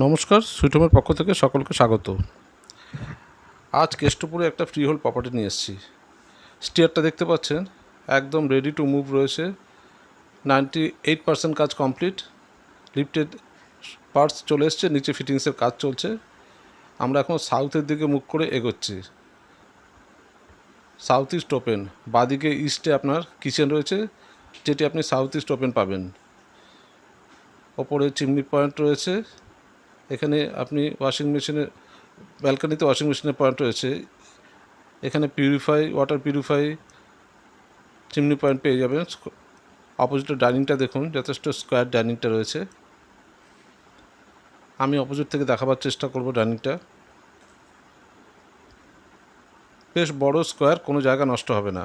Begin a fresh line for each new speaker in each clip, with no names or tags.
নমস্কার, সুইট হোমের পক্ষ থেকে সকলকে স্বাগত। আজ কেষ্টপুরে একটা ফ্রি হোল্ড প্রপার্টি নিয়ে এসেছি। স্টেয়ারটা দেখতে পাচ্ছেন, একদম রেডি টু মুভ রয়েছে। 98% কাজ কমপ্লিট। লিফটেড পার্টস চলে এসছে, নিচে ফিটিংসের কাজ চলছে। আমরা এখন সাউথের দিকে মুখ করে এগোচ্ছি। সাউথ ইস্ট ওপেন, বাদিকে ইস্টে আপনার কিচেন রয়েছে, যেটি আপনি সাউথ ইস্ট ওপেন পাবেন। ওপরে চিমনি পয়েন্ট রয়েছে। এখানে আপনি ওয়াশিং মেশিনের ব্যালকনিতে ওয়াশিং মেশিনের পয়েন্ট রয়েছে। এখানে ওয়াটার পিউরিফাই চিমনি পয়েন্ট পেয়ে যাবেন। অপোজিটের ডাইনিংটা দেখুন, যথেষ্ট স্কোয়ার ডাইনিংটা রয়েছে। আমি অপোজিট থেকে দেখাবার চেষ্টা করব। ডাইনিংটা বেশ বড় স্কোয়ার, কোনো জায়গা নষ্ট হবে না।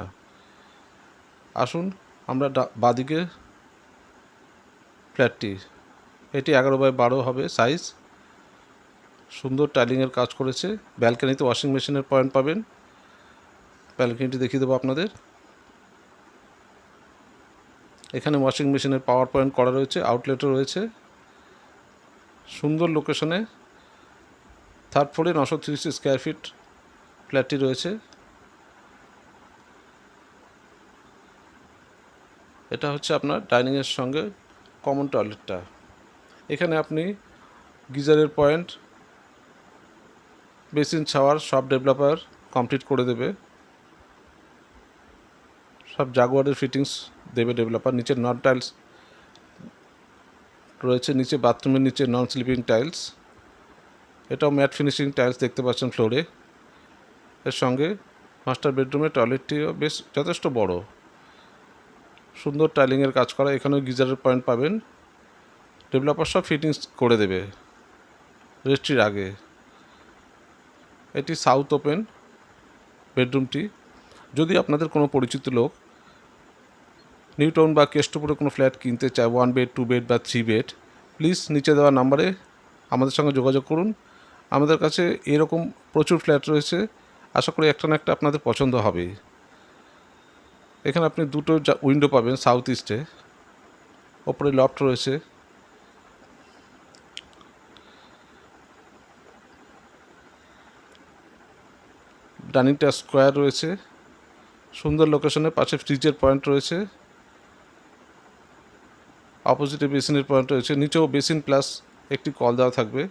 আসুন আমরা বাদিকে ফ্ল্যাটটি, এটি 11x12 হবে সাইজ। সুন্দর টাইলিংয়ের কাজ করেছে। ব্যালকনিতে ওয়াশিং মেশিনের পয়েন্ট পাবেন। ব্যালকনিটি দেখিয়ে দেবো আপনাদের। এখানে ওয়াশিং মেশিনের পাওয়ার পয়েন্ট করা রয়েছে, আউটলেটও রয়েছে। সুন্দর লোকেশনে থার্ড ফ্লোরে 930 স্কোয়ার ফিট ফ্ল্যাটটি রয়েছে। এটা হচ্ছে আপনার ডাইনিংয়ের সঙ্গে কমন টয়লেটটা। এখানে আপনি গিজারের পয়েন্ট, বেসিন, শাওয়ার সব ডেভেলপার কমপ্লিট করে দেবে। সব জাগুয়ারের ফিটিংস দেবে ডেভেলপার। নিচে নন টাইলস রয়েছে, নিচে বাথরুমের নিচে নন স্লিপিং টাইলস। এটাও ম্যাট ফিনিশিং টাইলস দেখতে পাচ্ছেন ফ্লোরে। এর সঙ্গে মাস্টার বেডরুমের টয়লেটটিও বেশ যথেষ্ট বড়, সুন্দর টাইলিংয়ের কাজ করা। এখানেও গিজারের পয়েন্ট পাবেন। ডেভেলপার সব ফিটিংস করে দেবে রেজিস্ট্রির আগে। এটি সাউথ ওপেন বেডরুমটি। যদি আপনাদের কোনো পরিচিত লোক নিউ টাউন বা কেষ্টপুরে কোনো ফ্ল্যাট কিনতে চায়, 1 বেড, 2 বেড বা 3 বেড, প্লিজ নিচে দেওয়া নাম্বারে আমাদের সঙ্গে যোগাযোগ করুন। আমাদের কাছে এরকম প্রচুর ফ্ল্যাট রয়েছে। আশা করি একটা না একটা আপনাদের পছন্দ হবে। এখানে আপনি দুটো উইন্ডো পাবেন সাউথ ইস্টে। ওপরে লফট রয়েছে। ডাইনিংটা স্কোয়ার রয়েছে, সুন্দর লোকেশনে। পাশে ফ্রিজের পয়েন্ট রয়েছে, অপোজিটে বেসিনের পয়েন্ট রয়েছে। নিচেও বেসিন প্লাস একটি কল দেওয়া থাকবে।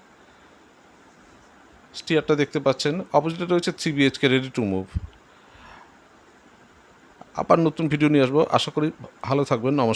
স্টিয়ারটা দেখতে পাচ্ছেন। অপোজিটে রয়েছে 3 BHK রেডি টু মুভ। আবার নতুন ভিডিও নিয়ে আসবো। আশা করি ভালো থাকবেন। নমস্কার।